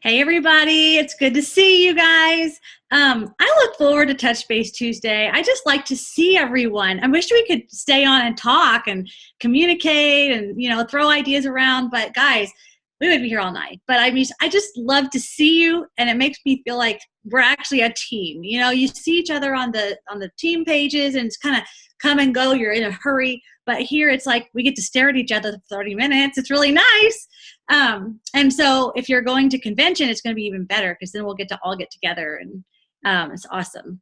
Hey everybody, it's good to see you guys. I look forward to Touch Base Tuesday. I just like to see everyone. I wish we could stay on and talk and communicate and throw ideas around, but guys, we would be here all night. But I just love to see you, and it makes me feel like we're actually a team. You see each other on the team pages, and it's kind of come and go. You're in a hurry, but here it's like we get to stare at each other for 30 minutes. It's really nice. And so if you're going to convention, it's going to be even better because then we'll get to all get together, and it's awesome.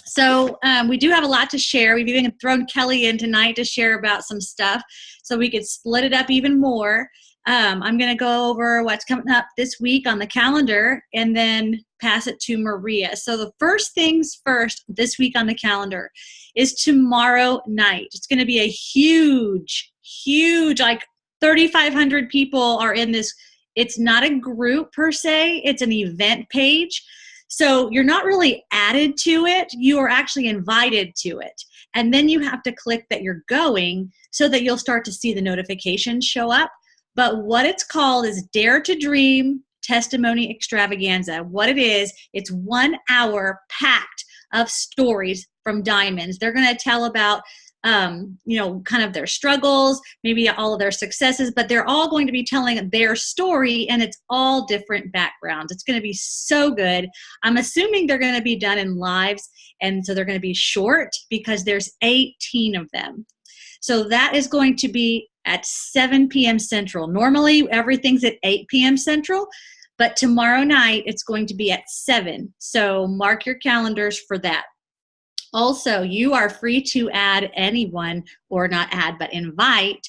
So we do have a lot to share. We've even thrown Kelly in tonight to share about some stuff so we could split it up even more. I'm going to go over what's coming up this week on the calendar and then pass it to Maria. So the first things first this week on the calendar is tomorrow night. It's going to be a huge, like 3,500 people are in this. It's not a group per se. It's an event page. So you're not really added to it. You are actually invited to it. And then you have to click that you're going so that you'll start to see the notifications show up. But what it's called is Dare to Dream Testimony Extravaganza. What it is, it's 1 hour packed of stories from Diamonds. They're going to tell about kind of their struggles, maybe all of their successes, but they're all going to be telling their story, and it's all different backgrounds. It's going to be so good. I'm assuming they're going to be done in lives, and so they're going to be short because there's 18 of them. So that is going to be at 7 p.m. Central. Normally, everything's at 8 p.m. Central, but tomorrow night, it's going to be at 7. So mark your calendars for that. Also, you are free to add anyone, or not add, but invite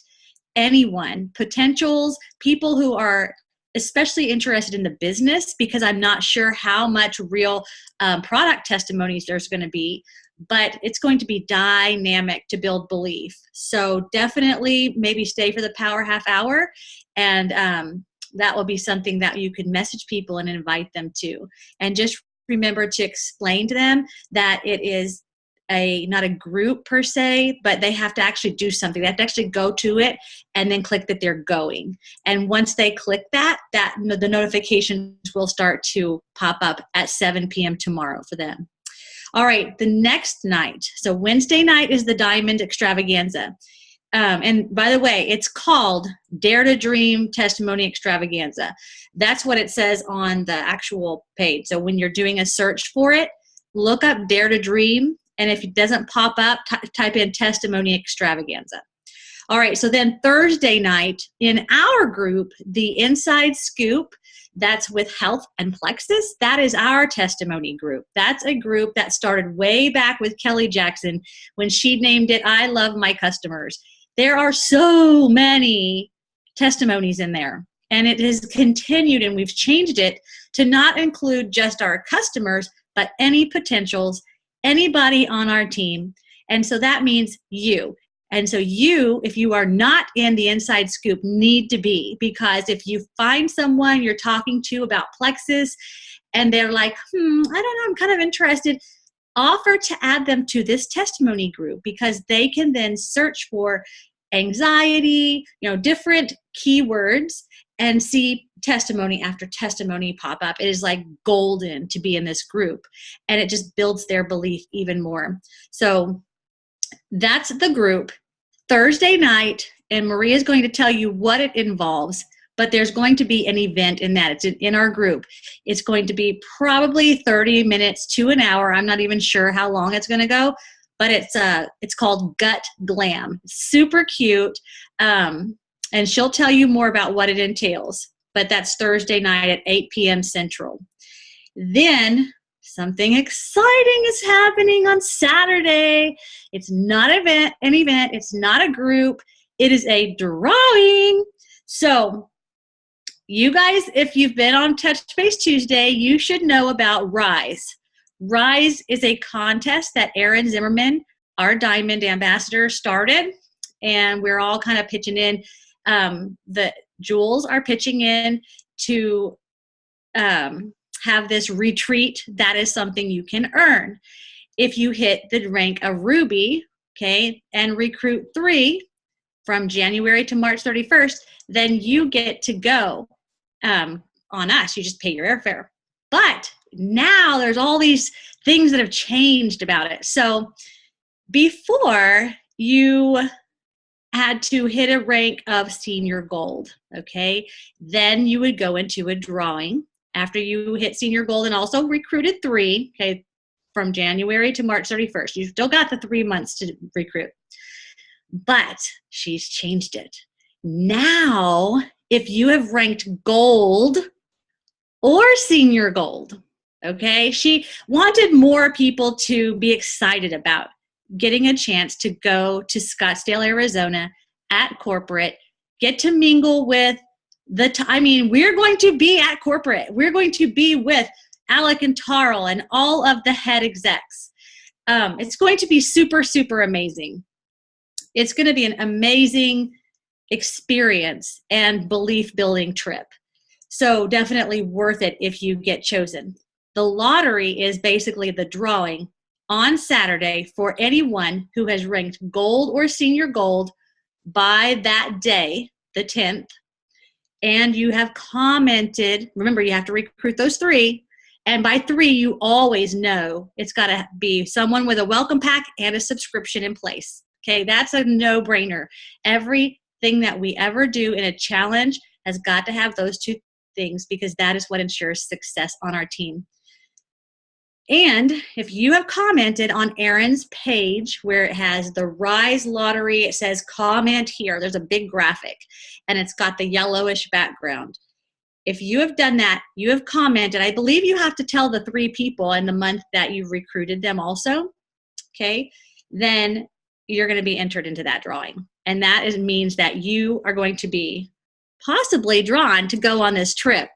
anyone, potentials, people who are especially interested in the business, because I'm not sure how much real product testimonies there's going to be, but it's going to be dynamic to build belief. So definitely maybe stay for the power half hour, and that will be something that you could message people and invite them to. And just remember to explain to them that it is not a group per se, but they have to actually do something. They have to actually go to it and then click that they're going. And once they click that the notifications will start to pop up at 7 p.m. tomorrow for them. All right, the next night. So Wednesday night is the Diamond Extravaganza. And by the way, it's called Dare to Dream Testimony Extravaganza. That's what it says on the actual page. So when you're doing a search for it, look up Dare to Dream. And if it doesn't pop up, type in Testimony Extravaganza. All right, so then Thursday night in our group, the Inside Scoop, that's with Health and Plexus. That is our testimony group. That's a group that started way back with Kelly Jackson when she named it I Love My Customers. There are so many testimonies in there, and it has continued, and we've changed it to not include just our customers, but any potentials, anybody on our team. And so that means you. And so you, if you are not in the Inside Scoop, need to be, because if you find someone you're talking to about Plexus and they're like, I don't know, I'm kind of interested, offer to add them to this testimony group, because they can then search for anxiety, different keywords, and see testimony after testimony pop up. It is like golden to be in this group, and it just builds their belief even more. So that's the group. Thursday night, and Maria is going to tell you what it involves, but there's going to be an event in that. It's in our group. It's going to be probably 30 minutes to an hour. I'm not even sure how long it's going to go, but it's called Gut Glam. Super cute. And she'll tell you more about what it entails. But that's Thursday night at 8 p.m. Central. Then something exciting is happening on Saturday. It's not an event. It's not a group. It is a drawing. So you guys, if you've been on Touch Base Tuesday, you should know about Rise. Rise is a contest that Erin Zimmerman, our Diamond Ambassador, started. And we're all kind of pitching in. The Jewels are pitching in to have this retreat. That is something you can earn. If you hit the rank of Ruby, okay, and recruit 3 from January to March 31st, then you get to go on us. You just pay your airfare. But now there's all these things that have changed about it. So before, you had to hit a rank of senior gold, okay? Then you would go into a drawing after you hit senior gold and also recruited 3, okay, from January to March 31st. You still got the 3 months to recruit. But she's changed it. Now, if you have ranked gold or senior gold, okay, she wanted more people to be excited about getting a chance to go to Scottsdale, Arizona at corporate, get to mingle with we're going to be at corporate. We're going to be with Alec and Tarl and all of the head execs. It's going to be super, super amazing. It's going to be an amazing experience and belief building trip. So definitely worth it if you get chosen. The lottery is basically the drawing on Saturday for anyone who has ranked gold or senior gold by that day, the 10th, and you have commented. Remember, you have to recruit those 3, and by 3, you always know it's got to be someone with a welcome pack and a subscription in place. Okay, that's a no-brainer. Everything that we ever do in a challenge has got to have those 2 things, because that is what ensures success on our team. And if you have commented on Erin's page where it has the Rise Lottery, it says comment here. There's a big graphic and it's got the yellowish background. If you have done that, you have commented. I believe you have to tell the 3 people in the month that you've recruited them also, okay? Then you're going to be entered into that drawing. And that means that you are going to be possibly drawn to go on this trip.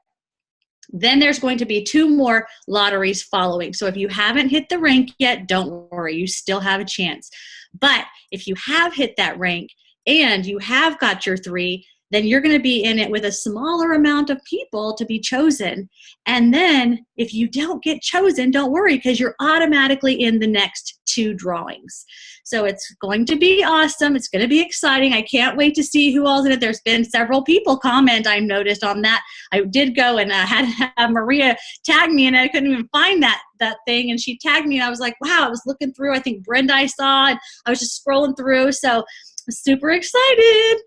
Then there's going to be 2 more lotteries following. So if you haven't hit the rank yet, don't worry, you still have a chance. But if you have hit that rank and you have got your 3, then you're going to be in it with a smaller amount of people to be chosen. And then if you don't get chosen, don't worry, because you're automatically in the next 2 drawings. So it's going to be awesome. It's going to be exciting. I can't wait to see who all's in it. There's been several people comment, I noticed on that. I did go and had Maria tag me, and I couldn't even find that thing. And she tagged me, and I was like, wow, I was looking through. I think Brenda I saw, and I was just scrolling through. So I'm super excited.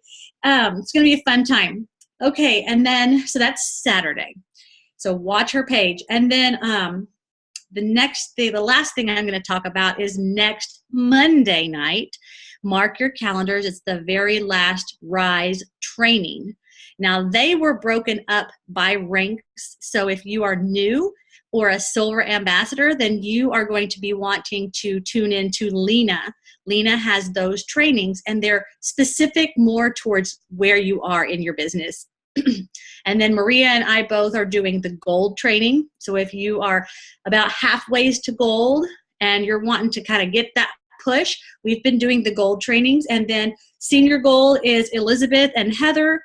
It's going to be a fun time. Okay, and then, so that's Saturday. So watch her page. And then the last thing I'm going to talk about is next Monday night. Mark your calendars. It's the very last Rise training. Now, they were broken up by ranks. So if you are new or a silver ambassador, then you are going to be wanting to tune in to Lena. Lena has those trainings, and they're specific more towards where you are in your business. And then Maria and I both are doing the gold training. So if you are about halfway to gold and you're wanting to kind of get that push, we've been doing the gold trainings. And then senior gold is Elizabeth and Heather.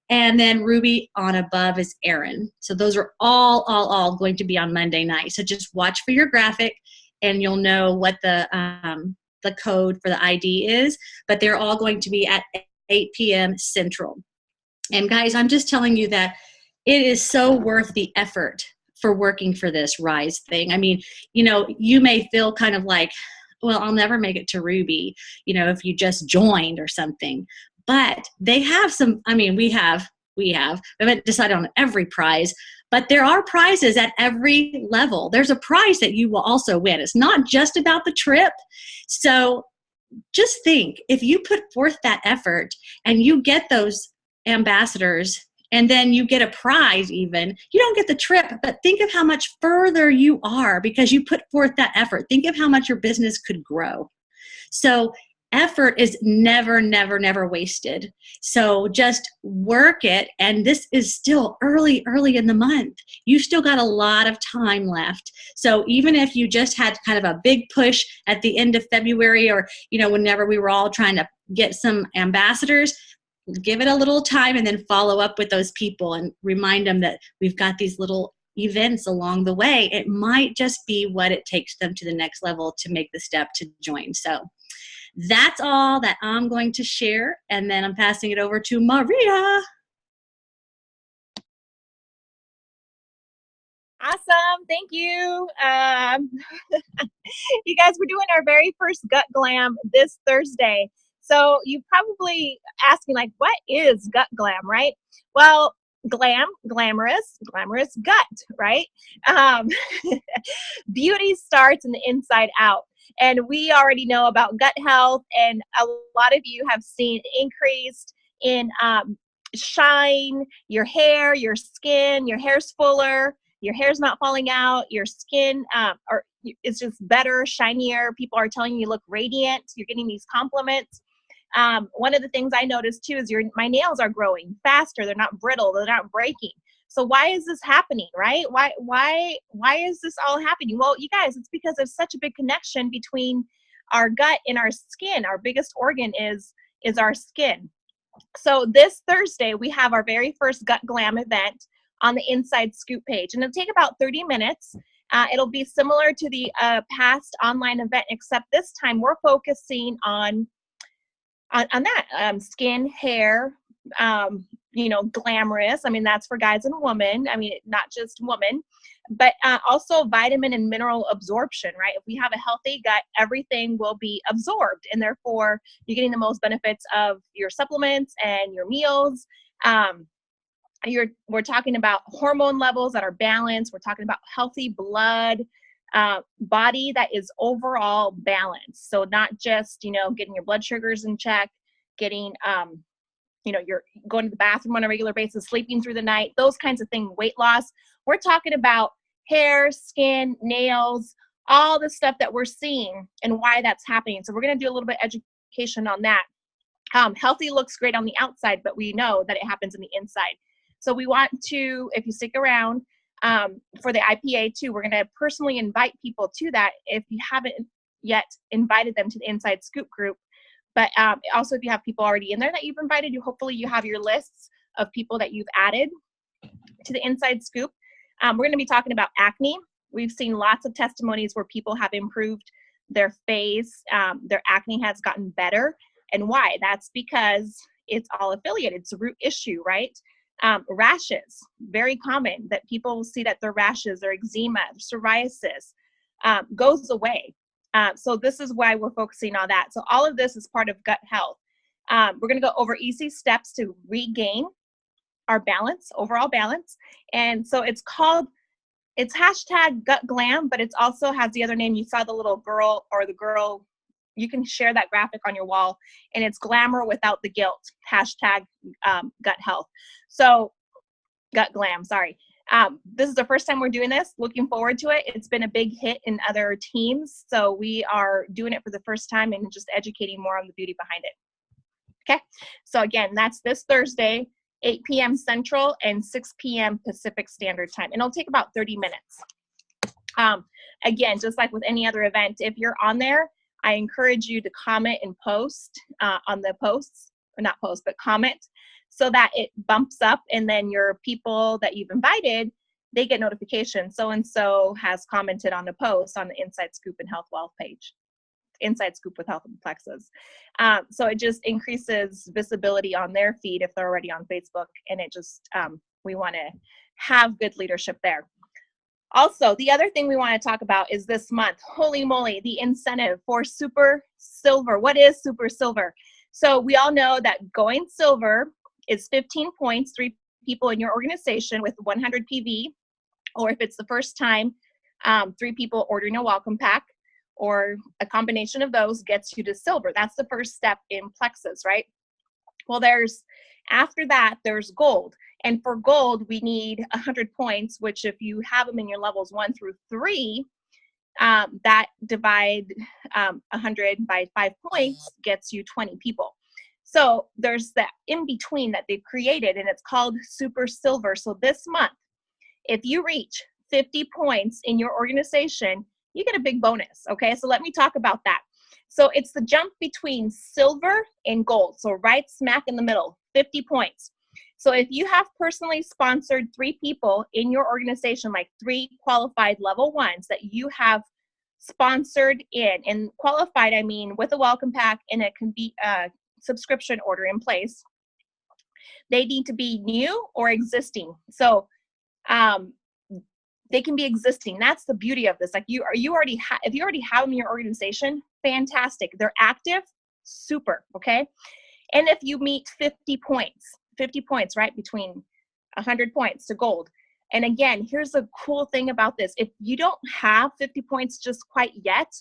And then Ruby on above is Erin. So those are all going to be on Monday night. So just watch for your graphic and you'll know what the code for the ID is. But they're all going to be at 8 p.m. Central. And guys, I'm just telling you that it is so worth the effort for working for this Rise thing. I mean, you know, you may feel kind of like, well, I'll never make it to Ruby, you know, if you just joined or something. But they have some, I mean, we haven't decided on every prize, but there are prizes at every level. There's a prize that you will also win. It's not just about the trip. So just think, if you put forth that effort and you get those ambassadors and then you get a prize, even, you don't get the trip, but think of how much further you are because you put forth that effort. Think of how much your business could grow. So effort is never wasted. So just work it. And this is still early in the month. You still got a lot of time left. So even if you just had kind of a big push at the end of February, or, you know, whenever we were all trying to get some ambassadors, give it a little time and then follow up with those people and remind them that we've got these little events along the way. It might just be what it takes them to the next level to make the step to join. So that's all that I'm going to share. And then I'm passing it over to Maria. Awesome. Thank you. You guys, we're doing our very first Gut Glam this Thursday. So you probably asking like, what is Gut Glam, right? Well, glamorous gut, right? Um, Beauty starts in the inside out. And we already know about gut health, and a lot of you have seen increased in shine, your hair, your skin, your hair's fuller, your hair's not falling out, your skin or is just better, shinier. People are telling you look radiant. You're getting these compliments. One of the things I noticed too is my nails are growing faster. They're not brittle. They're not breaking. So why is this happening, right? Why is this all happening? Well, you guys, it's because there's such a big connection between our gut and our skin. Our biggest organ is our skin. So this Thursday, we have our very first Gut Glam event on the Inside Scoop page, and it'll take about 30 minutes. It'll be similar to the past online event, except this time we're focusing on that skin, hair, glamorous. I mean, that's for guys and women. I mean, not just women, but also vitamin and mineral absorption, right? If we have a healthy gut, everything will be absorbed, and therefore you're getting the most benefits of your supplements and your meals. We're talking about hormone levels that are balanced. We're talking about healthy blood, body that is overall balanced. So not just, getting your blood sugars in check, getting, you're going to the bathroom on a regular basis, sleeping through the night, those kinds of things, weight loss. We're talking about hair, skin, nails, all the stuff that we're seeing and why that's happening. So we're going to do a little bit of education on that. Healthy looks great on the outside, but we know that it happens in the inside. So we want to, if you stick around for the IPA too, we're going to personally invite people to that if you haven't yet invited them to the Inside Scoop group. But also if you have people already in there that you've invited, hopefully you have your lists of people that you've added to the Inside Scoop. We're going to be talking about acne. We've seen lots of testimonies where people have improved their face, their acne has gotten better. And why? That's because it's all affiliated. It's a root issue, right? Rashes, very common that people see that their rashes, their eczema, psoriasis goes away. So this is why we're focusing on that. So all of this is part of gut health. We're going to go over easy steps to regain our balance, overall balance. And so it's hashtag Gut Glam, but it also has the other name. You saw the little girl or the girl. You can share that graphic on your wall, and it's glamour without the guilt, hashtag gut health. So Gut Glam, sorry. This is the first time we're doing this. Looking forward to it. It's been a big hit in other teams. So we are doing it for the first time and just educating more on the beauty behind it. Okay. So again, that's this Thursday, 8 p.m. Central and 6 p.m. Pacific Standard Time. And it'll take about 30 minutes. Again, just like with any other event, if you're on there, I encourage you to comment and post on the posts, or not post, but comment, so that it bumps up, and then your people that you've invited, they get notifications. So-and-so has commented on a post on the Inside Scoop and Health Wealth page, Inside Scoop with Health and Plexus. So it just increases visibility on their feed if they're already on Facebook, and it just, we want to have good leadership there. Also, the other thing we want to talk about is this month, holy moly, the incentive for Super Silver. What is Super Silver? So we all know that going silver is 15 points, 3 people in your organization with 100 PV, or if it's the first time, 3 people ordering a welcome pack, or a combination of those gets you to silver. That's the first step in Plexus, right? Well, after that, there's gold. And for gold, we need 100 points, which if you have them in your levels 1 through 3, that divide 100 by 5 points gets you 20 people. So there's that in between that they've created, and it's called Super Silver. So this month, if you reach 50 points in your organization, you get a big bonus, okay? So let me talk about that. So it's the jump between silver and gold. So right smack in the middle, 50 points. So if you have personally sponsored 3 people in your organization, like 3 qualified level 1s that you have sponsored in, and qualified, I mean with a welcome pack, and it can be a subscription order in place, they need to be new or existing. So they can be existing. That's the beauty of this. Like if you already have them in your organization, fantastic. They're active, super, okay? And if you meet 50 points, right, between 100 points to gold. And again, here's the cool thing about this. If you don't have 50 points just quite yet,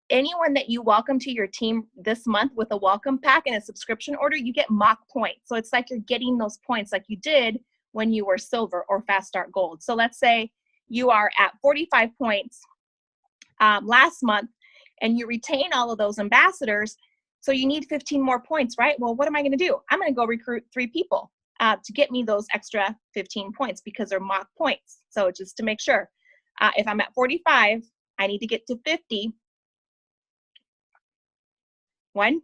anyone that you welcome to your team this month with a welcome pack and a subscription order, you get mock points. So it's like you're getting those points like you did when you were silver or fast start gold. So let's say you are at 45 points last month and you retain all of those ambassadors. So you need 15 more points, right? Well, what am I going to do? I'm going to go recruit 3 people to get me those extra 15 points because they're mock points. So just to make sure, if I'm at 45, I need to get to 50. When?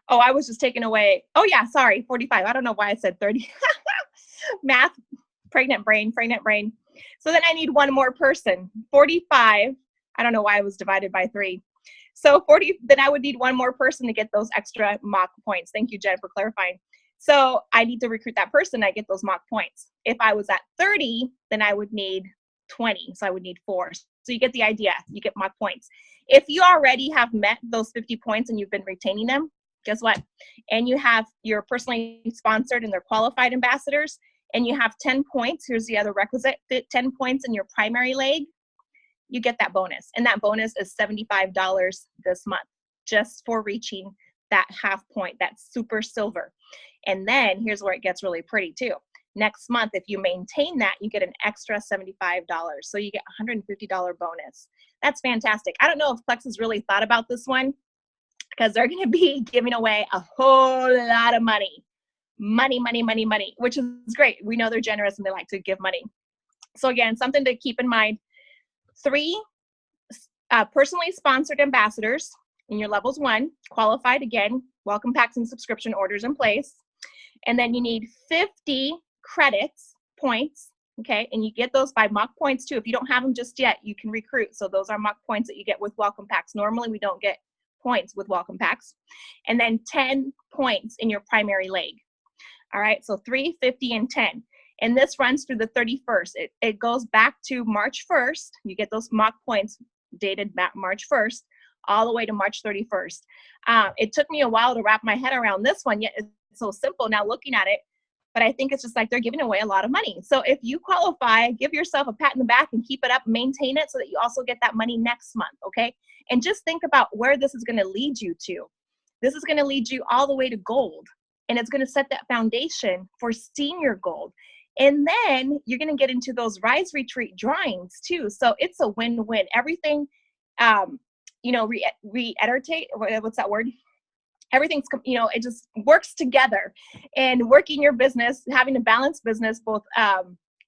Oh, I was just taking away. Oh yeah, sorry, 45. I don't know why I said 30. Math, pregnant brain. So then I need one more person. 45. I don't know why I was divided by 3. So 40, then I would need one more person to get those extra mock points. Thank you, Jen, for clarifying. So I need to recruit that person. I get those mock points. If I was at 30, then I would need 20. So I would need 4. So you get the idea. You get mock points. If you already have met those 50 points and you've been retaining them, guess what? And you're personally sponsored and they're qualified ambassadors, and you have 10 points. Here's the other requisite: 10 points in your primary leg. You get that bonus. And that bonus is $75 this month just for reaching that half point, that super silver. And then here's where it gets really pretty too. Next month, if you maintain that, you get an extra $75. So you get a $150 bonus. That's fantastic. I don't know if Plex has really thought about this one because they're going to be giving away a whole lot of money, which is great. We know they're generous and they like to give money. So again, something to keep in mind: 3 personally sponsored ambassadors in your levels 1, qualified, again, welcome packs and subscription orders in place. And then you need 50 credits, points, okay? And you get those by mock points too. If you don't have them just yet, you can recruit. So those are mock points that you get with welcome packs. Normally we don't get points with welcome packs. And then 10 points in your primary leg. All right, so 3, 50, and 10. And this runs through the 31st. It goes back to March 1st. You get those mock points dated back March 1st, all the way to March 31st. It took me a while to wrap my head around this one, yet it's so simple now looking at it. But I think it's just like they're giving away a lot of money. So if you qualify, give yourself a pat in the back and keep it up, maintain it so that you also get that money next month, okay? And just think about where this is going to lead you to. This is going to lead you all the way to gold. And it's going to set that foundation for senior gold. And then you're going to get into those Rise Retreat drawings too. So it's a win-win. Everything, reiterate, what's that word? Everything's, it just works together. And working your business, having a balanced business, both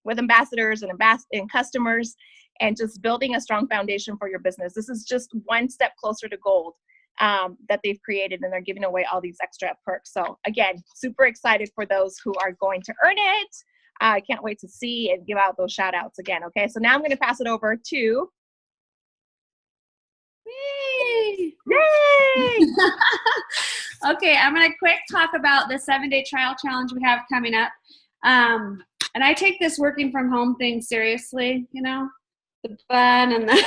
with ambassadors and customers, and just building a strong foundation for your business. This is just one step closer to gold that they've created, and they're giving away all these extra perks. So again, super excited for those who are going to earn it. I can't wait to see and give out those shout outs again. Okay, so now I'm going to pass it over to. Yay! Yay! Okay, I'm going to quick talk about the 7-day trial challenge we have coming up. And I take this working from home thing seriously, the fun and the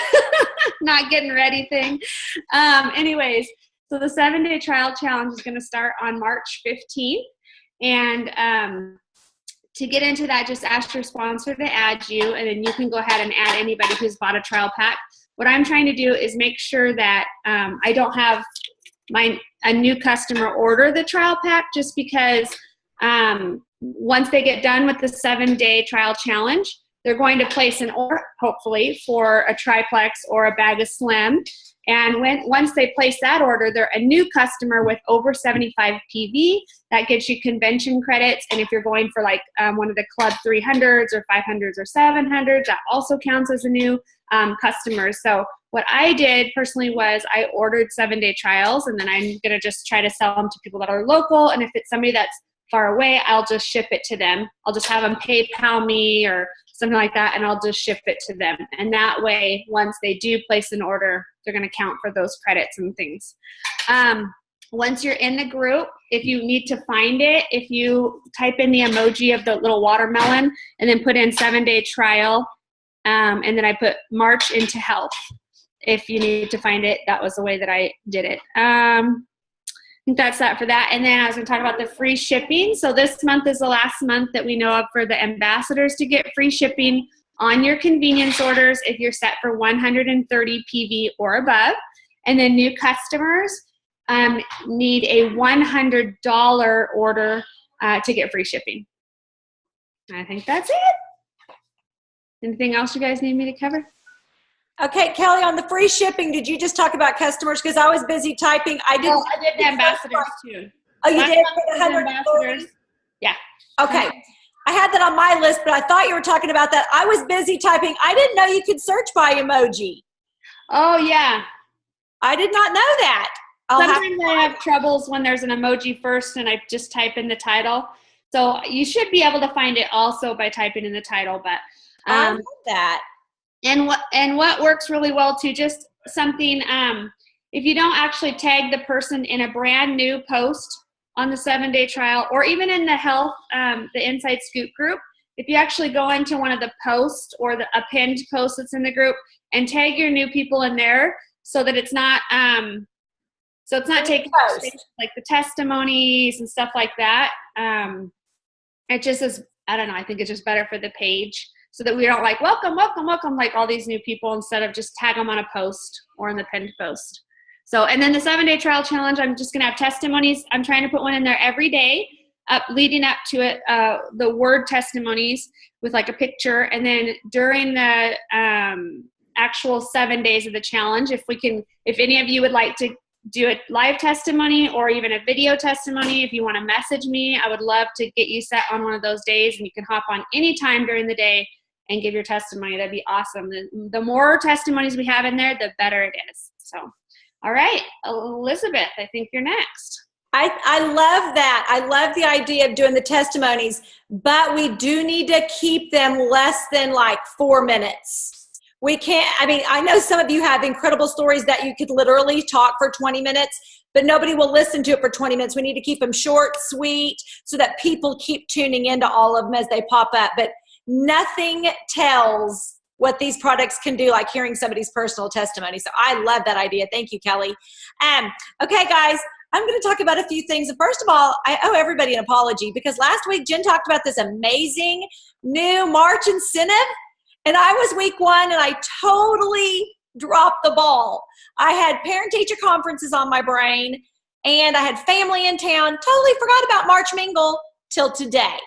not getting ready thing. Anyways, so the 7-day trial challenge is going to start on March 15th. And to get into that, just ask your sponsor to add you, and then you can go ahead and add anybody who's bought a trial pack. What I'm trying to do is make sure that I don't have a new customer order the trial pack, just because once they get done with the 7-day trial challenge, they're going to place an order, hopefully, for a triplex or a bag of Slim. And once they place that order, they're a new customer with over 75 PV. That gets you convention credits. And if you're going for like one of the club 300s or 500s or 700s, that also counts as a new customer. So what I did personally was I ordered 7-day trials, and then I'm going to just try to sell them to people that are local. And if it's somebody that's far away, I'll just ship it to them. I'll just have them PayPal me or something like that, and I'll just ship it to them. And that way, once they do place an order, they're going to count for those credits and things. once you're in the group, if you need to find it, if you type in the emoji of the little watermelon and then put in 7-day trial, and then I put March into health. If you need to find it, that was the way that I did it. I think that's that for that. And then I was going to talk about the free shipping. So this month is the last month that we know of for the ambassadors to get free shipping on your convenience orders if you're set for 130 PV or above. And then new customers need a $100 order to get free shipping. I think that's it. Anything else you guys need me to cover? Okay, Kelly, on the free shipping, did you just talk about customers? Because I was busy typing. I did the ambassadors too. Oh, you did? For the ambassadors. Yeah. Okay. I had that on my list, but I thought you were talking about that. I was busy typing. I didn't know you could search by emoji. Oh, yeah. I did not know that. Sometimes I have troubles when there's an emoji first and I just type in the title. So you should be able to find it also by typing in the title. But I love that. And what works really well too, just something, if you don't actually tag the person in a brand new post on the 7-day trial, or even in the health, the Inside Scoop group, if you actually go into one of the posts or a pinned post that's in the group and tag your new people in there so that it's not, taking like the testimonies and stuff like that. It just is, I don't know, I think it's just better for the page, so that we don't like, welcome, welcome, welcome, like all these new people, instead of just tag them on a post or in the pinned post. So, and then the 7-day trial challenge, I'm just going to have testimonies. I'm trying to put one in there every day leading up to it, the word testimonies with like a picture. And then during the actual 7 days of the challenge, if any of you would like to do a live testimony or even a video testimony, if you want to message me, I would love to get you set on one of those days, and you can hop on any time during the day and give your testimony. That'd be awesome. The more testimonies we have in there, the better it is. So, all right, Elizabeth, I think you're next. I love that. I love the idea of doing the testimonies, but we do need to keep them less than like 4 minutes. We can't, I know some of you have incredible stories that you could literally talk for 20 minutes, but nobody will listen to it for 20 minutes. We need to keep them short, sweet, so that people keep tuning into all of them as they pop up. But nothing tells what these products can do like hearing somebody's personal testimony. So I love that idea. Thank you, Kelly. Okay, guys, I'm going to talk about a few things. And first of all, I owe everybody an apology, because last week Jen talked about this amazing new March incentive. And I was week 1 and I totally dropped the ball. I had parent-teacher conferences on my brain and I had family in town. Totally forgot about March Mingle till today.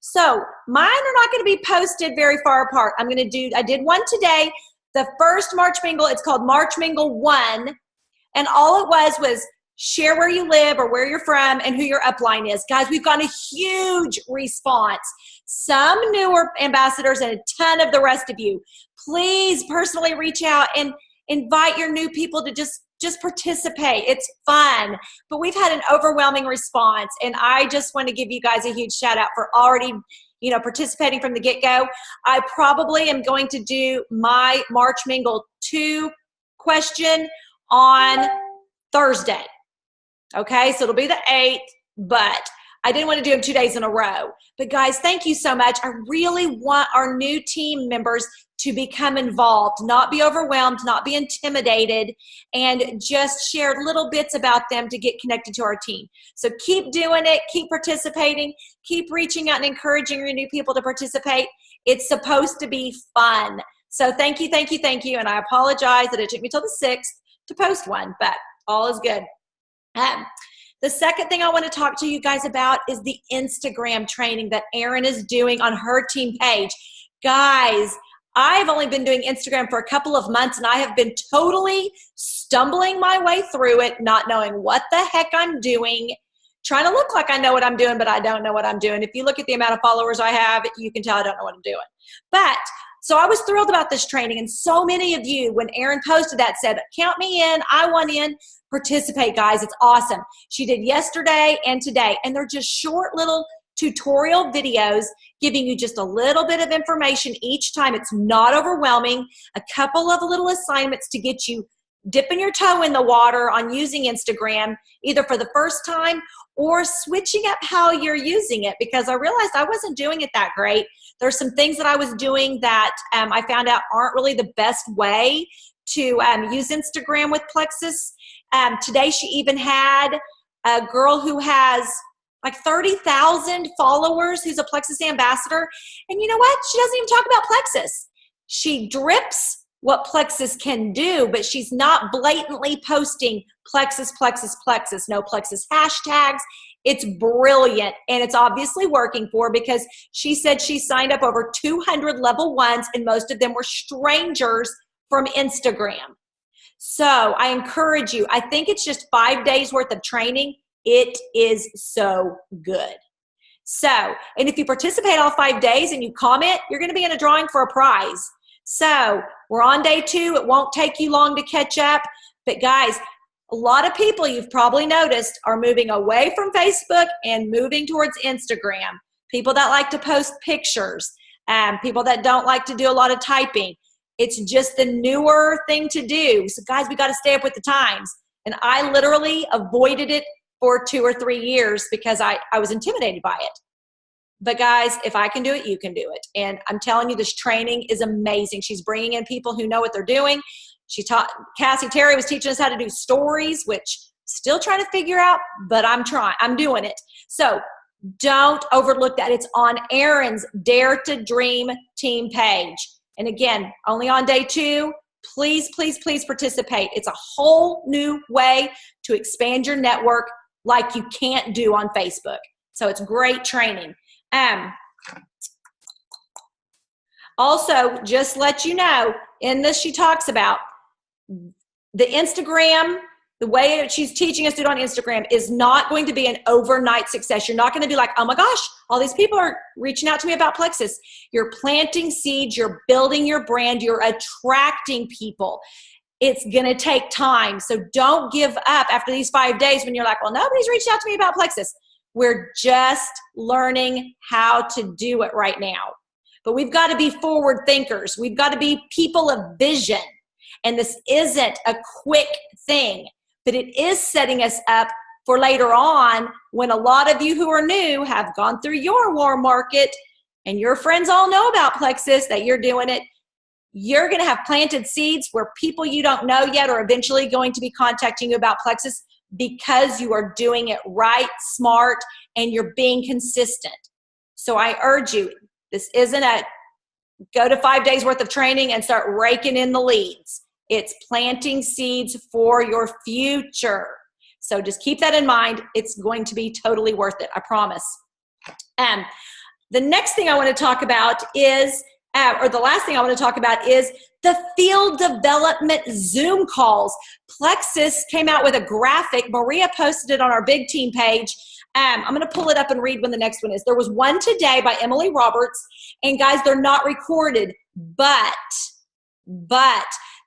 So mine are not going to be posted very far apart. I did one today. The first March Mingle, it's called March Mingle 1. And all it was share where you live or where you're from and who your upline is. Guys, we've gotten a huge response. Some newer ambassadors and a ton of the rest of you. Please personally reach out and invite your new people to just participate. It's fun. But we've had an overwhelming response, and I just want to give you guys a huge shout out for already participating from the get-go. I probably am going to do my March Mingle 2 question on Thursday. Okay, so it'll be the 8th, but I didn't want to do them 2 days in a row. But guys, thank you so much. I really want our new team members to become involved, not be overwhelmed, not be intimidated, and just share little bits about them to get connected to our team. So keep doing it, keep participating, keep reaching out and encouraging your new people to participate. It's supposed to be fun. So thank you, thank you, thank you. And I apologize that it took me till the 6th to post one, but all is good. The second thing I want to talk to you guys about is the Instagram training that Erin is doing on her team page. Guys, I've only been doing Instagram for a couple of months, and I have been totally stumbling my way through it, not knowing what the heck I'm doing, trying to look like I know what I'm doing, but I don't know what I'm doing. If you look at the amount of followers I have, you can tell I don't know what I'm doing. But so I was thrilled about this training, and so many of you, when Erin posted that, said, count me in, I want in. Participate, guys. It's awesome. She did yesterday and today, and they're just short little tutorial videos giving you just a little bit of information each time. It's not overwhelming. A couple of little assignments to get you dipping your toe in the water on using Instagram, either for the first time or switching up how you're using it, because I realized I wasn't doing it that great. There's some things that I was doing that I found out aren't really the best way to use Instagram with Plexus. Today she even had a girl who has like 30,000 followers who's a Plexus ambassador. And you know what? She doesn't even talk about Plexus. She drips what Plexus can do, but she's not blatantly posting Plexus, Plexus, Plexus, no Plexus hashtags. It's brilliant, and it's obviously working for her, because she said she signed up over 200 level ones, and most of them were strangers from Instagram. So I encourage you. I think it's just 5 days worth of training. It is so good. So, and if you participate all 5 days and you comment, you're going to be in a drawing for a prize. So we're on day 2. It won't take you long to catch up. But guys, a lot of people, you've probably noticed, are moving away from Facebook and moving towards Instagram. People that like to post pictures, people that don't like to do a lot of typing. It's just the newer thing to do. So guys, we got to stay up with the times. And I literally avoided it for 2 or 3 years because I was intimidated by it. But guys, if I can do it, you can do it. And I'm telling you, this training is amazing. She's bringing in people who know what they're doing. Cassie Terry was teaching us how to do stories, which still trying to figure out, but I'm doing it. So don't overlook that. It's on Erin's Dare to Dream team page. And again, only on day 2. Please, please, please participate. It's a whole new way to expand your network like you can't do on Facebook. So it's great training. Also, just let you know, in this she talks about the Instagram, the way that she's teaching us to do it on Instagram is not going to be an overnight success. You're not going to be like, oh my gosh, all these people are reaching out to me about Plexus. You're planting seeds, you're building your brand, you're attracting people. It's going to take time. So don't give up after these 5 days when you're like, well, nobody's reached out to me about Plexus. We're just learning how to do it right now. But we've got to be forward thinkers. We've got to be people of vision. And this isn't a quick thing, but it is setting us up for later on when a lot of you who are new have gone through your warm market and your friends all know about Plexus, that you're doing it. You're going to have planted seeds where people you don't know yet are eventually going to be contacting you about Plexus, because you are doing it right, smart, and you're being consistent. So I urge you, this isn't a go to 5 days worth of training and start raking in the leads. It's planting seeds for your future. So just keep that in mind. It's going to be totally worth it, I promise. The next thing I want to talk about is, or the last thing I want to talk about is the field development Zoom calls. Plexus came out with a graphic. Maria posted it on our big team page. I'm going to pull it up and read when the next one is. There was one today by Emily Roberts. And guys, they're not recorded, but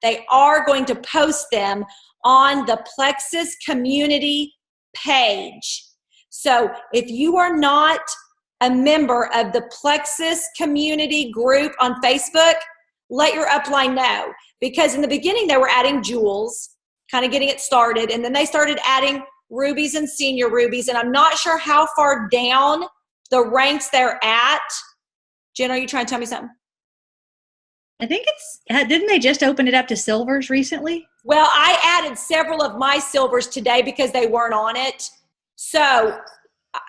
they are going to post them on the Plexus community page. So if you are not a member of the Plexus community group on Facebook, let your upline know. Because in the beginning, they were adding jewels, kind of getting it started. And then they started adding rubies and senior rubies. And I'm not sure how far down the ranks they're at. Jen, are you trying to tell me something? I think didn't they just open it up to silvers recently? Well, I added several of my silvers today because they weren't on it. So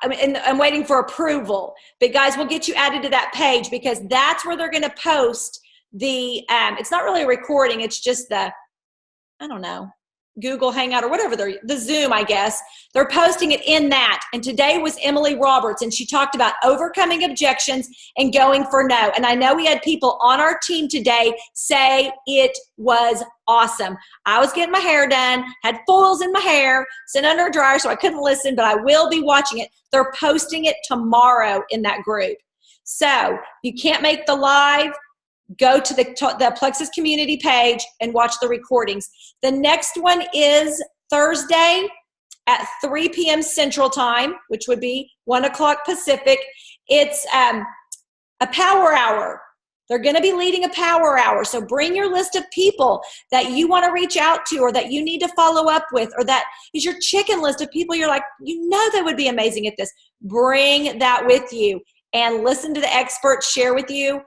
I'm waiting for approval. But guys, we'll get you added to that page, because that's where they're going to post the, it's not really a recording. It's just the, I don't know, Google Hangout or whatever, the Zoom, I guess. They're posting it in that. And today was Emily Roberts, and she talked about overcoming objections and going for no. And I know we had people on our team today say it was awesome. I was getting my hair done, had foils in my hair, sitting under a dryer, so I couldn't listen, but I will be watching it. They're posting it tomorrow in that group. So if you can't make the live, go to the Plexus community page and watch the recordings. The next one is Thursday at 3 p.m. Central Time, which would be 1 o'clock Pacific. It's a power hour. They're going to be leading a power hour. So bring your list of people that you want to reach out to or that you need to follow up with, or that is your chicken list of people you're like, you know, they would be amazing at this. Bring that with you and listen to the experts share with you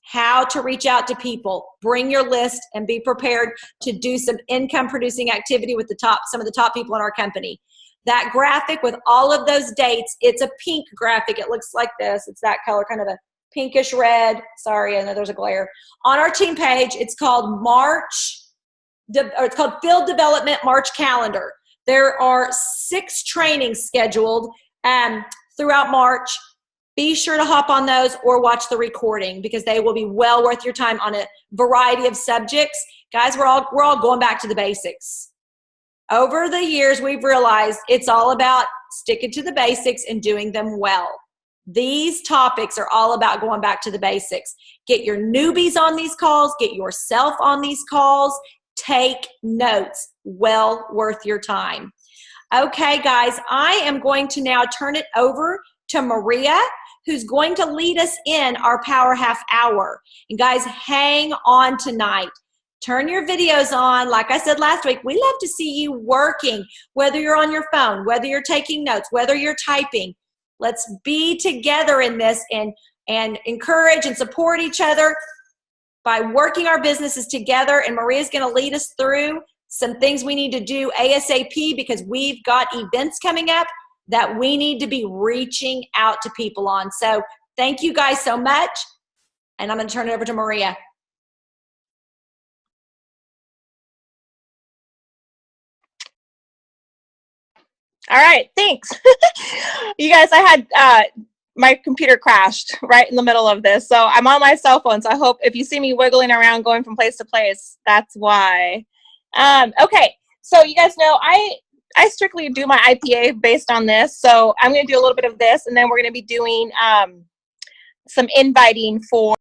how to reach out to people. Bring your list and be prepared to do some income producing activity with some of the top people in our company. That graphic with all of those dates, it's a pink graphic. It looks like this. It's that color, kind of a pinkish red. Sorry, I know there's a glare. On our team page, it's called it's called Field Development March Calendar. There are 6 trainings scheduled throughout March. Be sure to hop on those or watch the recording because they will be well worth your time on a variety of subjects. Guys, we're all going back to the basics. Over the years, we've realized it's all about sticking to the basics and doing them well. These topics are all about going back to the basics. Get your newbies on these calls. Get yourself on these calls. Take notes. Well worth your time. Okay, guys, I am going to now turn it over to Maria, who's going to lead us in our Power Half Hour. And guys, hang on tonight. Turn your videos on. Like I said last week, we love to see you working, whether you're on your phone, whether you're taking notes, whether you're typing. Let's be together in this and encourage and support each other by working our businesses together. And Maria's going to lead us through some things we need to do ASAP because we've got events coming up that we need to be reaching out to people on. So thank you guys so much. And I'm going to turn it over to Maria. All right, thanks. You guys, I had my computer crashed right in the middle of this. So I'm on my cell phone. So I hope if you see me wiggling around going from place to place, that's why. Okay, so you guys know I strictly do my IPA based on this. So I'm going to do a little bit of this, and then we're going to be doing some inviting for